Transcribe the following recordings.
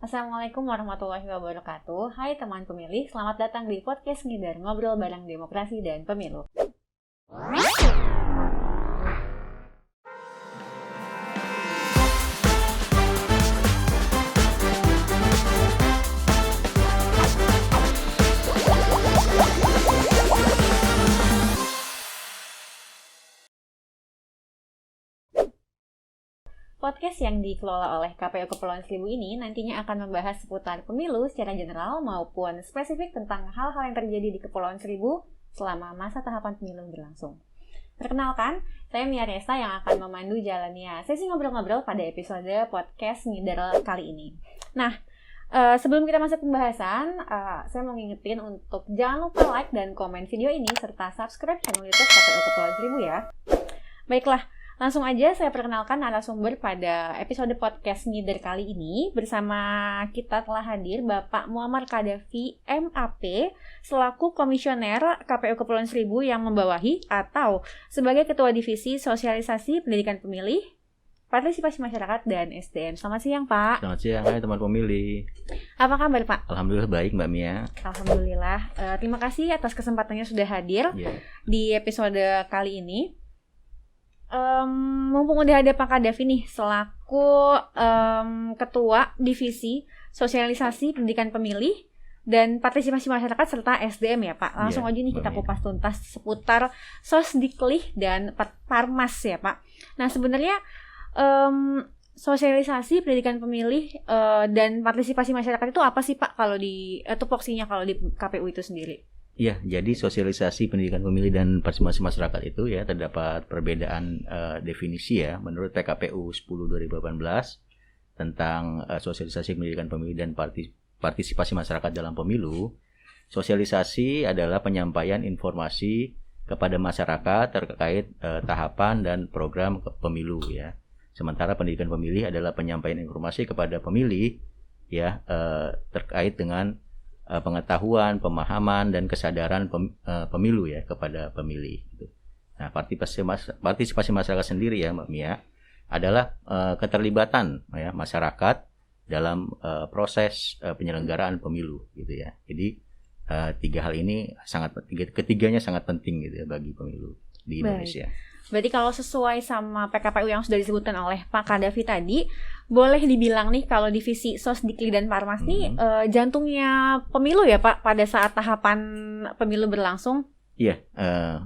Assalamualaikum warahmatullahi wabarakatuh. Hai teman pemilih, selamat datang di podcast Ngidar, ngobrol bareng demokrasi dan pemilu. Podcast yang dikelola oleh KPU Kepulauan Seribu ini nantinya akan membahas seputar pemilu secara general maupun spesifik tentang hal-hal yang terjadi di Kepulauan Seribu selama masa tahapan pemilu berlangsung. Perkenalkan, saya Mia Resta yang akan memandu jalannya sesi ngobrol-ngobrol pada episode podcast Ngidar kali ini. Nah, sebelum kita masuk pembahasan, saya mau ngingetin untuk jangan lupa like dan komen video ini serta subscribe channel YouTube KPU Kepulauan Seribu ya. Baiklah, langsung aja saya perkenalkan narasumber pada episode podcast Ngidar kali ini. Bersama kita telah hadir Bapak Muammar Qaddafi MAP selaku Komisioner KPU Kepulauan Seribu yang membawahi atau sebagai Ketua Divisi Sosialisasi Pendidikan Pemilih, Partisipasi Masyarakat dan SDM. Selamat siang Pak. Selamat siang, hai teman pemilih. Apa kabar Pak? Alhamdulillah baik Mbak Mia. Alhamdulillah. Terima kasih atas kesempatannya sudah hadir di episode kali ini. Mumpung udah ada Pak Qaddafi nih selaku Ketua Divisi Sosialisasi Pendidikan Pemilih dan Partisipasi Masyarakat serta SDM ya Pak. Langsung aja nih kita kupas tuntas seputar Sosdiklik dan Parmas ya Pak. Nah sebenarnya sosialisasi pendidikan pemilih dan partisipasi masyarakat itu apa sih Pak kalau di tupoksinya kalau di KPU itu sendiri? Iya, jadi sosialisasi pendidikan pemilih dan partisipasi masyarakat itu ya terdapat perbedaan definisi ya menurut PKPU 10/2018 tentang sosialisasi pendidikan pemilih dan partisipasi masyarakat dalam pemilu. Sosialisasi adalah penyampaian informasi kepada masyarakat terkait tahapan dan program pemilu ya. Sementara pendidikan pemilih adalah penyampaian informasi kepada pemilih ya terkait dengan pengetahuan, pemahaman dan kesadaran pemilu ya kepada pemilih. Gitu. Nah, partisipasi masyarakat sendiri ya, Mbak Mia, adalah keterlibatan ya masyarakat dalam proses penyelenggaraan pemilu, gitu ya. Jadi tiga hal ini ketiganya sangat penting gitu ya bagi pemilu di Indonesia. Berarti kalau sesuai sama PKPU yang sudah disebutkan oleh Pak Qaddafi tadi, boleh dibilang nih kalau divisi Sosdiklik dan Parmas nih jantungnya pemilu ya Pak pada saat tahapan pemilu berlangsung? Iya,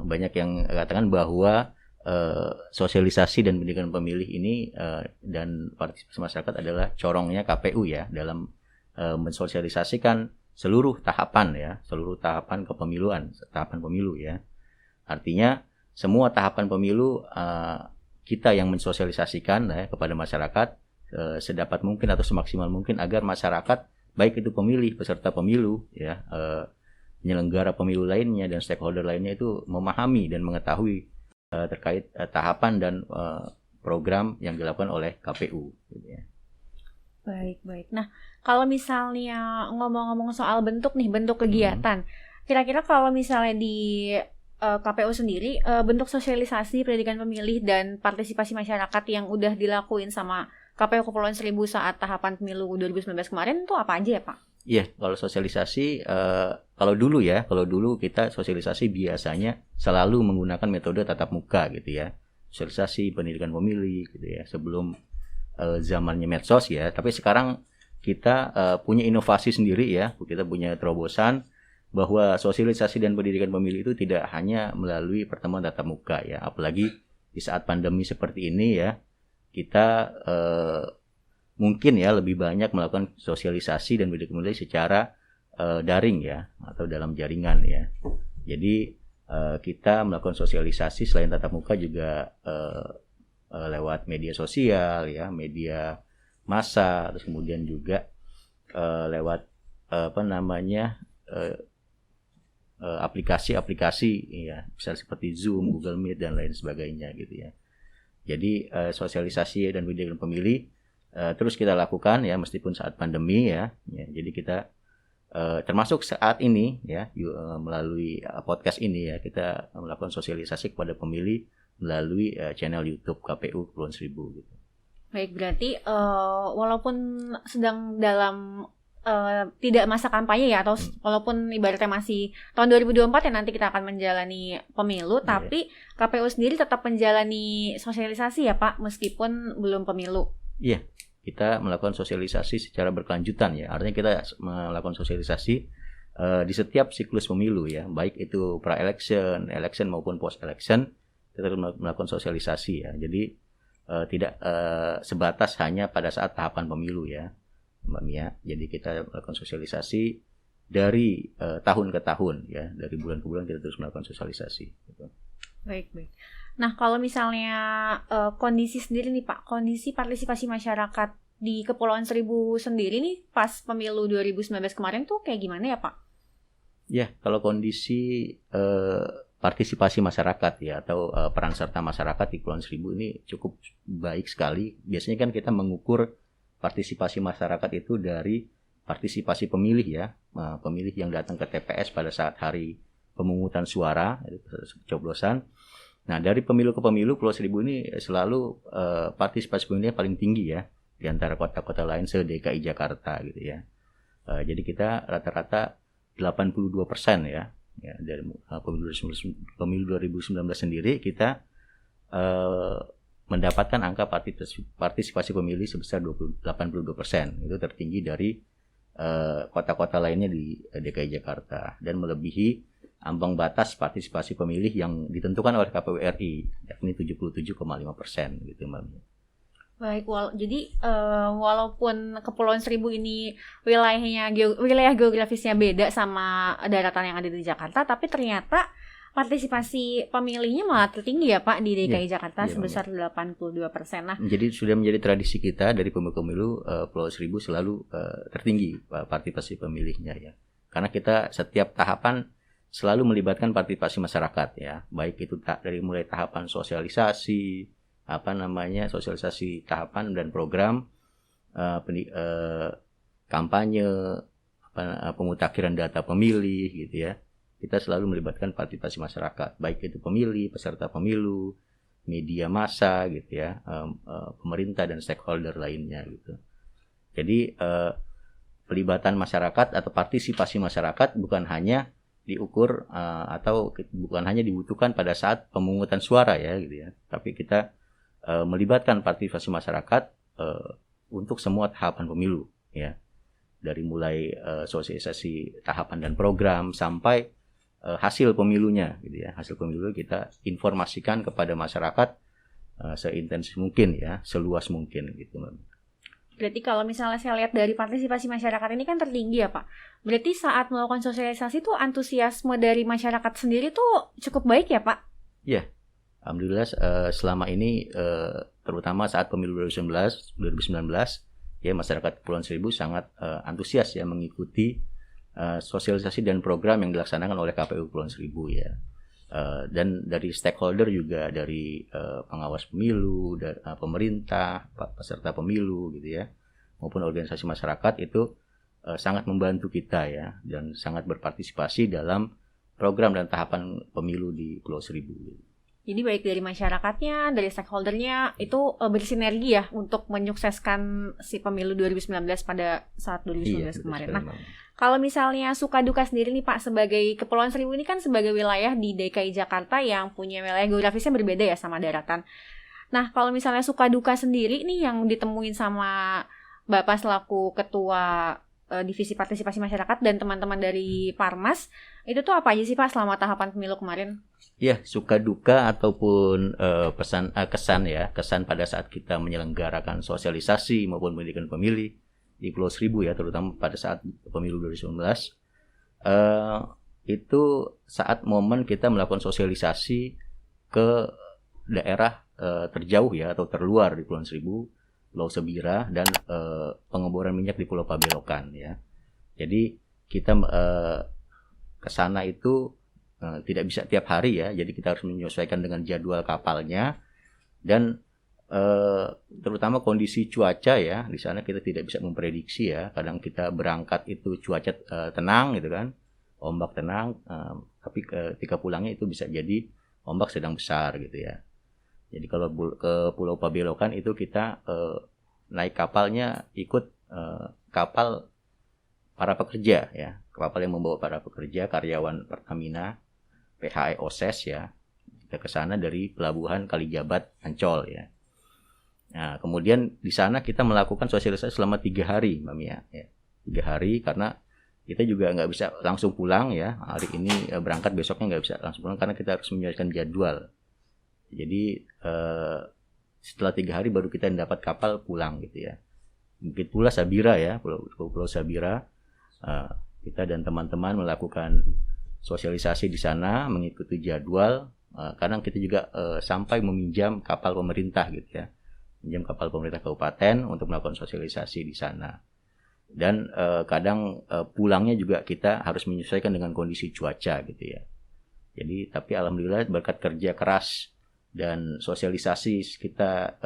banyak yang katakan bahwa sosialisasi dan pendidikan pemilih ini dan partisipasi masyarakat adalah corongnya KPU ya dalam mensosialisasikan seluruh tahapan kepemiluan, tahapan pemilu ya. Artinya semua tahapan pemilu kita yang mensosialisasikan ya, kepada masyarakat sedapat mungkin atau semaksimal mungkin agar masyarakat baik itu pemilih, peserta pemilu ya, penyelenggara pemilu lainnya dan stakeholder lainnya itu memahami dan mengetahui terkait tahapan dan program yang dilakukan oleh KPU gitu ya. Baik. Nah, kalau misalnya ngomong-ngomong soal bentuk kegiatan, kira-kira kalau misalnya di KPU sendiri bentuk sosialisasi pendidikan pemilih dan partisipasi masyarakat yang udah dilakuin sama KPU Kepulauan Seribu saat tahapan pemilu 2019 kemarin itu apa aja ya Pak? Iya, kalau sosialisasi kalau dulu kita sosialisasi biasanya selalu menggunakan metode tatap muka gitu ya. Sosialisasi pendidikan pemilih gitu ya sebelum zamannya medsos ya. Tapi sekarang kita punya inovasi sendiri ya. Kita punya terobosan bahwa sosialisasi dan pendidikan pemilih itu tidak hanya melalui pertemuan tatap muka ya, apalagi di saat pandemi seperti ini ya, kita mungkin ya lebih banyak melakukan sosialisasi dan pendidikan pemilih secara daring ya atau dalam jaringan ya. Jadi kita melakukan sosialisasi selain tatap muka juga lewat media sosial ya, media massa, terus kemudian juga lewat aplikasi-aplikasi ya, misalnya seperti Zoom, Google Meet dan lain sebagainya gitu ya. Jadi sosialisasi dan pendidikan pemilih terus kita lakukan ya meskipun saat pandemi ya. Jadi kita termasuk saat ini ya melalui podcast ini ya kita melakukan sosialisasi kepada pemilih melalui channel YouTube KPU Kepulauan Seribu gitu. Baik, berarti walaupun sedang dalam tidak masa kampanye ya, atau walaupun ibaratnya masih tahun 2024 ya nanti kita akan menjalani pemilu, tapi KPU sendiri tetap menjalani sosialisasi ya Pak, meskipun belum pemilu. Iya, kita melakukan sosialisasi secara berkelanjutan ya, artinya kita melakukan sosialisasi di setiap siklus pemilu ya, baik itu pra-election, election maupun post-election, kita melakukan sosialisasi ya, jadi tidak sebatas hanya pada saat tahapan pemilu ya Mbak Mia. Jadi kita melakukan sosialisasi dari tahun ke tahun ya, dari bulan ke bulan kita terus melakukan sosialisasi gitu. Baik. Nah, kalau misalnya kondisi sendiri nih Pak, kondisi partisipasi masyarakat di Kepulauan Seribu sendiri nih pas pemilu 2019 kemarin tuh kayak gimana ya Pak? Ya, kalau kondisi partisipasi masyarakat ya, atau peran serta masyarakat di Kepulauan Seribu ini cukup baik sekali. Biasanya kan kita mengukur partisipasi masyarakat itu dari partisipasi pemilih ya, pemilih yang datang ke TPS pada saat hari pemungutan suara, coblosan. Nah, dari pemilu ke pemilu Pulau Seribu ini selalu partisipasi pemilihnya paling tinggi ya di antara kota-kota lain se-DKI Jakarta gitu ya. Jadi kita rata-rata 82% ya. Ya, dari pemilu 2019 sendiri kita mendapatkan angka partisipasi pemilih sebesar 82%. Itu tertinggi dari kota-kota lainnya di DKI Jakarta dan melebihi ambang batas partisipasi pemilih yang ditentukan oleh KPU RI, yakni 77,5% gitu Mbak. Baik, jadi walaupun Kepulauan Seribu ini wilayah geografisnya beda sama daratan yang ada di Jakarta, tapi ternyata partisipasi pemilihnya malah tertinggi ya Pak di DKI Jakarta sebesar 82%. Nah, jadi sudah menjadi tradisi kita dari pemilu Pulau Seribu selalu tertinggi partisipasi pemilihnya ya. Karena kita setiap tahapan selalu melibatkan partisipasi masyarakat ya, baik itu dari mulai tahapan sosialisasi, sosialisasi tahapan dan program, kampanye, pemutakhiran data pemilih gitu ya. Kita selalu melibatkan partisipasi masyarakat, baik itu pemilih, peserta pemilu, media massa gitu ya, pemerintah dan stakeholder lainnya gitu. Jadi pelibatan masyarakat atau partisipasi masyarakat bukan hanya diukur atau bukan hanya dibutuhkan pada saat pemungutan suara ya gitu ya, tapi kita melibatkan partisipasi masyarakat untuk semua tahapan pemilu ya, dari mulai sosialisasi tahapan dan program sampai hasil pemilunya gitu ya. Hasil pemilu kita informasikan kepada masyarakat seintensif mungkin ya, seluas mungkin gitu. Berarti kalau misalnya saya lihat dari partisipasi masyarakat ini kan tertinggi ya Pak. Berarti saat melakukan sosialisasi tuh antusiasme dari masyarakat sendiri tuh cukup baik ya Pak? Iya. Alhamdulillah selama ini terutama saat pemilu 2019 ya, masyarakat Kepulauan Seribu sangat antusias ya mengikuti sosialisasi dan program yang dilaksanakan oleh KPU Kepulauan Seribu ya. Dan dari stakeholder juga, dari pengawas pemilu, dari pemerintah, peserta pemilu gitu ya, maupun organisasi masyarakat itu sangat membantu kita ya, dan sangat berpartisipasi dalam program dan tahapan pemilu di Pulau Seribu. Jadi baik dari masyarakatnya, dari stakeholdernya itu bersinergi ya untuk menyukseskan si pemilu 2019 pada saat 2019 kemarin. Nah, kalau misalnya suka duka sendiri nih Pak, sebagai Kepulauan Seribu ini kan sebagai wilayah di DKI Jakarta yang punya wilayah geografisnya berbeda ya sama daratan. Nah, kalau misalnya suka duka sendiri nih yang ditemuin sama Bapak selaku Ketua Divisi Partisipasi Masyarakat dan teman-teman dari Parmas, itu tuh apa aja sih Pak selama tahapan pemilu kemarin? Ya, suka duka ataupun kesan pada saat kita menyelenggarakan sosialisasi maupun pendidikan pemilih di Pulau Seribu ya, terutama pada saat pemilu 2019, itu saat momen kita melakukan sosialisasi ke daerah terjauh ya atau terluar di Pulau Seribu, Pulau Sebira, dan pengeboran minyak di Pulau Pabelokan ya. Jadi kita ke sana itu tidak bisa tiap hari ya, jadi kita harus menyesuaikan dengan jadwal kapalnya, dan terutama kondisi cuaca ya, di sana kita tidak bisa memprediksi ya. Kadang kita berangkat itu cuaca tenang gitu kan, ombak tenang, tapi ketika pulangnya itu bisa jadi ombak sedang besar gitu ya. Jadi kalau ke Pulau Pabelokan itu kita naik kapalnya ikut kapal para pekerja ya, kapal yang membawa para pekerja karyawan Pertamina, PHI OSES ya. Kita ke sana dari pelabuhan Kalijabat Ancol ya. Nah, kemudian di sana kita melakukan sosialisasi selama 3 hari, Mbak Mia ya. 3 hari karena kita juga nggak bisa langsung pulang ya. Hari ini berangkat, besoknya nggak bisa langsung pulang karena kita harus menyesuaikan jadwal. Jadi setelah 3 hari baru kita dapat kapal pulang gitu ya. Mungkin pula Sabira ya, Pulau Sabira, kita dan teman-teman melakukan sosialisasi di sana, mengikuti jadwal. Kadang kita juga sampai meminjam kapal pemerintah gitu ya, minjam kapal pemerintah kabupaten untuk melakukan sosialisasi di sana. Dan kadang pulangnya juga kita harus menyesuaikan dengan kondisi cuaca gitu ya. Jadi tapi alhamdulillah berkat kerja keras dan sosialisasi kita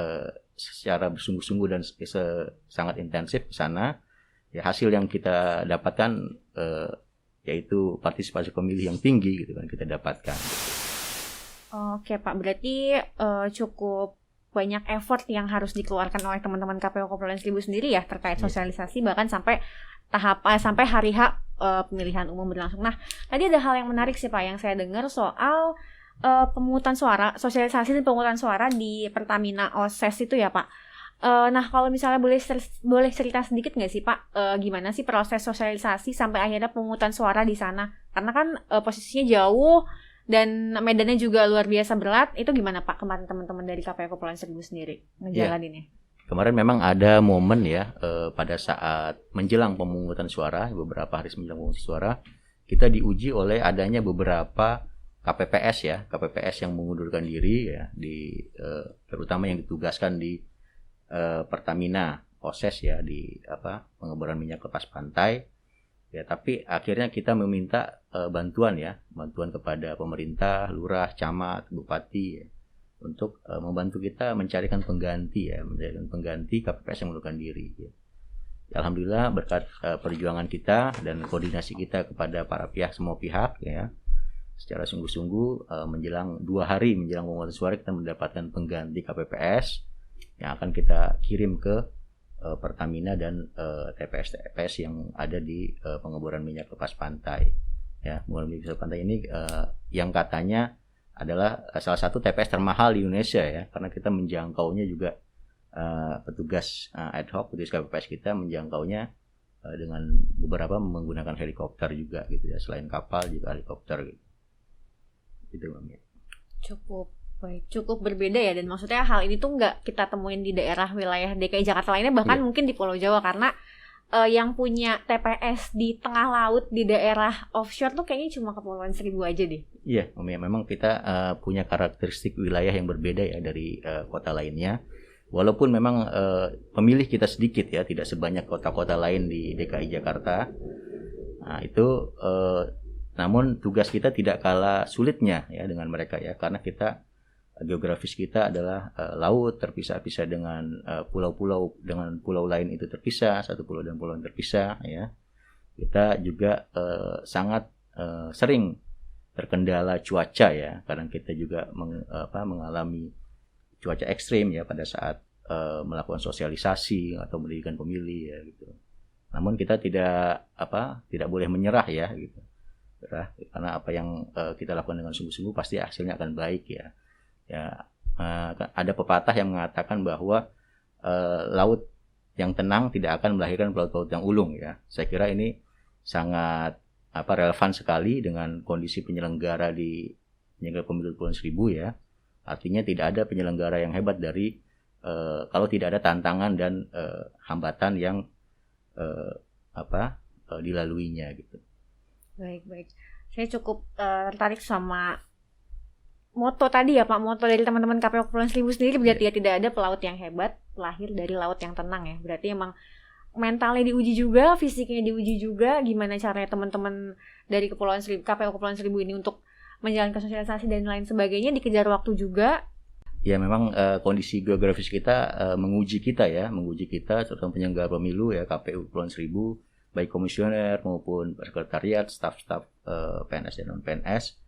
secara bersungguh-sungguh dan sangat intensif ke sana, ya hasil yang kita dapatkan yaitu partisipasi pemilih yang tinggi gitu kan kita dapatkan. Oke Pak, berarti cukup banyak effort yang harus dikeluarkan oleh teman-teman KPU Kepulauan Seribu sendiri ya terkait sosialisasi bahkan sampai sampai hari H pemilihan umum berlangsung. Nah, tadi ada hal yang menarik sih Pak yang saya dengar soal pemungutan suara, sosialisasi dan pemungutan suara di Pertamina OSES itu ya Pak. Nah, kalau misalnya boleh cerita sedikit nggak sih Pak, gimana sih proses sosialisasi sampai akhirnya pemungutan suara di sana? Karena kan posisinya jauh dan medannya juga luar biasa berat. Itu gimana Pak kemarin teman-teman dari KPU Kepulauan Seribu sendiri ngejalaninnya? Kemarin memang ada momen ya pada saat menjelang pemungutan suara, beberapa hari menjelang pemungutan suara, kita diuji oleh adanya beberapa KPPS yang mengundurkan diri ya terutama yang ditugaskan di Pertamina OSES ya di pengeboran minyak lepas pantai ya, tapi akhirnya kita meminta bantuan kepada pemerintah, lurah, camat, bupati ya, untuk membantu kita mencarikan pengganti KPPS yang mengundurkan diri ya. Alhamdulillah berkat perjuangan kita dan koordinasi kita kepada semua pihak ya, secara sungguh-sungguh menjelang 2 hari menjelang pemungutan suara kita mendapatkan pengganti KPPS yang akan kita kirim ke Pertamina dan TPS yang ada di pengeboran minyak lepas pantai. Ya, pengeboran minyak lepas pantai ini yang katanya adalah salah satu TPS termahal di Indonesia ya, karena kita menjangkaunya juga petugas ad hoc, petugas KPPS kita menjangkaunya dengan beberapa menggunakan helikopter juga gitu ya, selain kapal juga helikopter gitu. Gitu, Cukup berbeda ya, dan maksudnya hal ini tuh nggak kita temuin di daerah wilayah DKI Jakarta lainnya, bahkan mungkin di Pulau Jawa, karena yang punya TPS di tengah laut di daerah offshore tuh kayaknya cuma Kepulauan Seribu aja deh. Iya, memang kita punya karakteristik wilayah yang berbeda ya dari kota lainnya. Walaupun memang pemilih kita sedikit ya, tidak sebanyak kota-kota lain di DKI Jakarta. Nah, itu namun tugas kita tidak kalah sulitnya ya dengan mereka ya, karena geografis kita adalah laut terpisah-pisah dengan pulau-pulau, dengan pulau lain itu terpisah, satu pulau dan pulau yang terpisah ya. Kita juga sangat sering terkendala cuaca ya, karena kita juga mengalami cuaca ekstrim ya pada saat melakukan sosialisasi atau mendirikan pemilih ya gitu. Namun kita tidak boleh menyerah ya gitu. Karena apa yang kita lakukan dengan sungguh-sungguh pasti hasilnya akan baik ya. Ada pepatah yang mengatakan bahwa laut yang tenang tidak akan melahirkan pelaut-pelaut yang ulung ya. Saya kira ini sangat relevan sekali dengan kondisi penyelenggara pemilu Kepulauan Seribu ya. Artinya tidak ada penyelenggara yang hebat dari kalau tidak ada tantangan dan hambatan yang dilaluinya gitu. Baik. Saya cukup tertarik sama moto tadi ya Pak, moto dari teman-teman KPU Kepulauan Seribu sendiri, berarti ya tidak ada pelaut yang hebat lahir dari laut yang tenang ya. Berarti emang mentalnya diuji juga, fisiknya diuji juga. Gimana caranya teman-teman dari KPU Kepulauan Seribu ini untuk menjalankan sosialisasi dan lain sebagainya, dikejar waktu juga. Ya memang kondisi geografis kita menguji kita terutama penyelenggara pemilu ya, KPU Kepulauan Seribu, baik komisioner maupun sekretariat, staf-staf PNS dan non-PNS,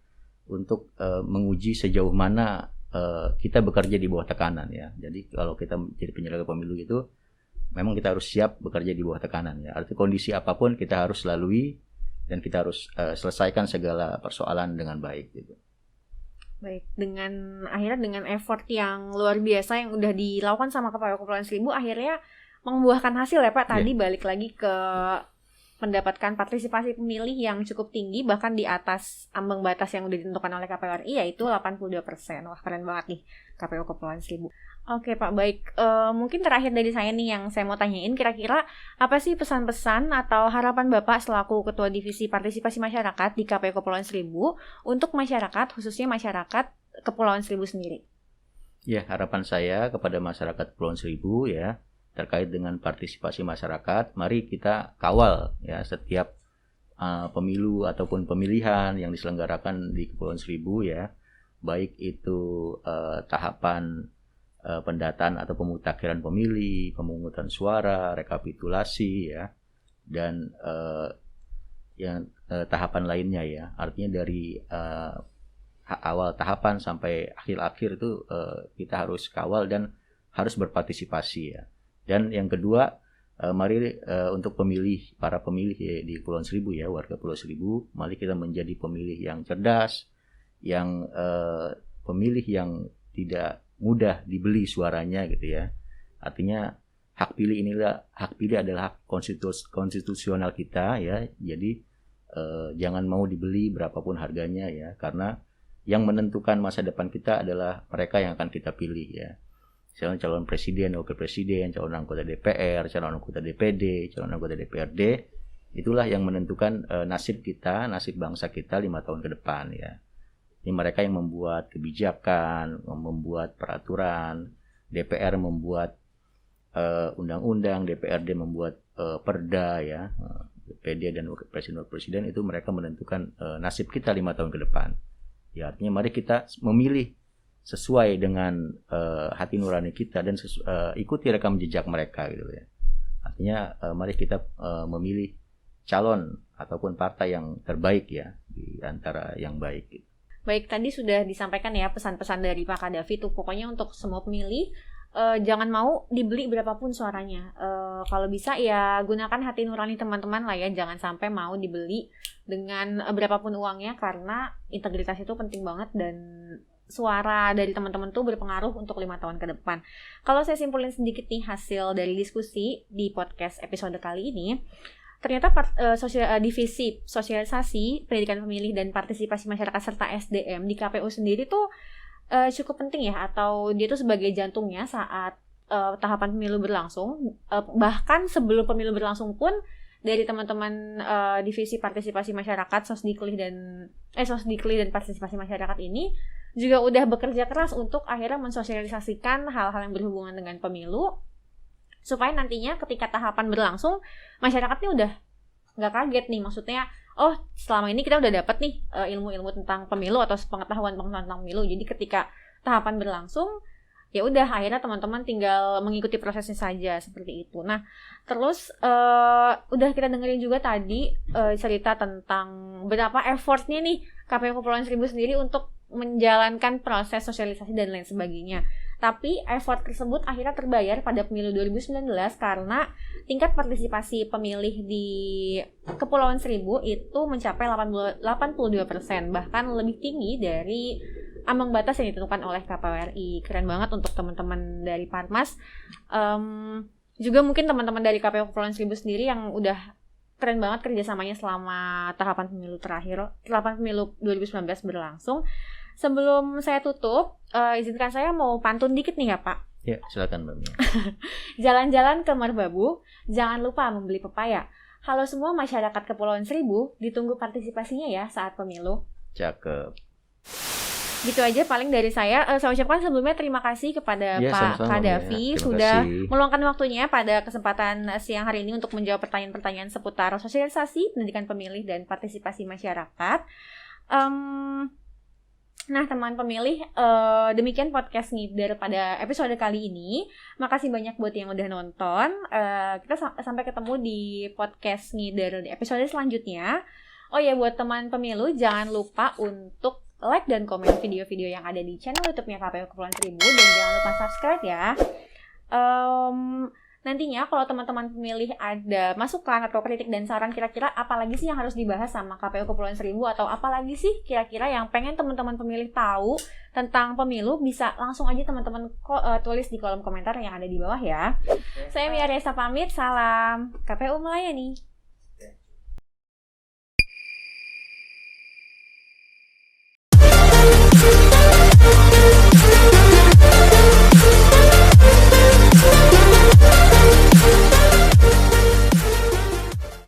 untuk menguji sejauh mana kita bekerja di bawah tekanan ya. Jadi kalau kita menjadi penyelenggara pemilu itu memang kita harus siap bekerja di bawah tekanan ya. Artinya kondisi apapun kita harus lalui dan kita harus selesaikan segala persoalan dengan baik gitu. Baik, akhirnya dengan effort yang luar biasa yang udah dilakukan sama KPU Kepulauan Seribu akhirnya membuahkan hasil ya Pak. Tadi balik lagi ke mendapatkan partisipasi pemilih yang cukup tinggi, bahkan di atas ambang batas yang udah ditentukan oleh KPU RI, yaitu 82%. Wah, keren banget nih KPU Kepulauan Seribu. Oke Pak, baik. Mungkin terakhir dari saya nih yang saya mau tanyain, kira-kira apa sih pesan-pesan atau harapan Bapak selaku Ketua Divisi Partisipasi Masyarakat di KPU Kepulauan Seribu untuk masyarakat, khususnya masyarakat Kepulauan Seribu sendiri? Ya, harapan saya kepada masyarakat Kepulauan Seribu ya, terkait dengan partisipasi masyarakat, mari kita kawal ya setiap pemilu ataupun pemilihan yang diselenggarakan di Kepulauan Seribu ya, baik itu tahapan pendataan atau pemutakhiran pemilih, pemungutan suara, rekapitulasi ya, dan yang tahapan lainnya ya. Artinya dari awal tahapan sampai akhir-akhir itu kita harus kawal dan harus berpartisipasi ya. Dan yang kedua, mari untuk para pemilih di Kepulauan Seribu ya, warga Pulau Seribu, mari kita menjadi pemilih yang cerdas, yang pemilih yang tidak mudah dibeli suaranya gitu ya. Artinya hak pilih adalah hak konstitusional kita ya. Jadi jangan mau dibeli berapapun harganya ya, karena yang menentukan masa depan kita adalah mereka yang akan kita pilih ya. Calon presiden, wakil presiden, calon anggota DPR, calon anggota DPD, calon anggota DPRD, itulah yang menentukan nasib kita, nasib bangsa kita 5 tahun ke depan ya. Ini mereka yang membuat kebijakan, membuat peraturan, DPR membuat undang-undang, DPRD membuat perda ya, DPD dan wakil presiden itu mereka menentukan nasib kita 5 tahun ke depan. Ya, artinya mari kita memilih sesuai dengan hati nurani kita dan ikuti rekam jejak mereka gitu ya. Artinya mari kita memilih calon ataupun partai yang terbaik ya di antara yang baik gitu. Baik, tadi sudah disampaikan ya pesan-pesan dari Pak Kadafi tuh, pokoknya untuk semua pemilih jangan mau dibeli berapapun suaranya. Kalau bisa ya gunakan hati nurani teman-teman lah ya, jangan sampai mau dibeli dengan berapapun uangnya, karena integritas itu penting banget dan suara dari teman-teman tuh berpengaruh untuk 5 tahun ke depan. Kalau saya simpulin sedikit nih hasil dari diskusi di podcast episode kali ini, ternyata divisi sosialisasi, pendidikan pemilih dan partisipasi masyarakat serta SDM di KPU sendiri tuh cukup penting ya, atau dia tuh sebagai jantungnya saat tahapan pemilu berlangsung. Bahkan sebelum pemilu berlangsung pun dari teman-teman divisi partisipasi masyarakat Sosdikli dan partisipasi masyarakat ini juga udah bekerja keras untuk akhirnya mensosialisasikan hal-hal yang berhubungan dengan pemilu, supaya nantinya ketika tahapan berlangsung masyarakatnya udah nggak kaget nih, maksudnya oh selama ini kita udah dapat nih ilmu-ilmu tentang pemilu atau pengetahuan tentang pemilu, jadi ketika tahapan berlangsung ya udah akhirnya teman-teman tinggal mengikuti prosesnya saja seperti itu. Nah terus udah kita dengerin juga tadi cerita tentang berapa effortnya nih KPU Kepulauan Seribu sendiri untuk menjalankan proses sosialisasi dan lain sebagainya. Tapi effort tersebut akhirnya terbayar pada pemilu 2019 karena tingkat partisipasi pemilih di Kepulauan Seribu itu mencapai 82%, bahkan lebih tinggi dari ambang batas yang ditentukan oleh KPU RI. Keren banget untuk teman-teman dari Parmas. Juga mungkin teman-teman dari KPU Kepulauan Seribu sendiri yang udah keren banget kerjasamanya selama tahapan pemilu 2019 berlangsung. Sebelum saya tutup, izinkan saya mau pantun dikit nih ya Pak. Ya, silakan Mbak Mia. Jalan-jalan ke Merbabu, jangan lupa membeli pepaya. Halo semua masyarakat Kepulauan Seribu, ditunggu partisipasinya ya saat pemilu. Cakep. Gitu aja paling dari saya. Saya ucapkan sebelumnya terima kasih kepada Pak Kadafi sudah meluangkan waktunya pada kesempatan siang hari ini untuk menjawab pertanyaan-pertanyaan seputar sosialisasi, pendidikan pemilih, dan partisipasi masyarakat. Nah teman pemilih, demikian podcast Ngider pada episode kali ini. Makasih banyak buat yang udah nonton. Kita sampai ketemu di podcast Ngider di episode selanjutnya. Oh ya, buat teman pemilu jangan lupa untuk like dan komen video-video yang ada di channel YouTube-nya KPU Kepulauan Seribu dan jangan lupa subscribe ya. Nantinya kalau teman-teman pemilih ada masukan atau kritik dan saran kira-kira apalagi sih yang harus dibahas sama KPU Kepulauan Seribu atau apalagi sih kira-kira yang pengen teman-teman pemilih tahu tentang pemilu, bisa langsung aja teman-teman tulis di kolom komentar yang ada di bawah ya. Saya Mia Reza pamit, salam KPU melayani.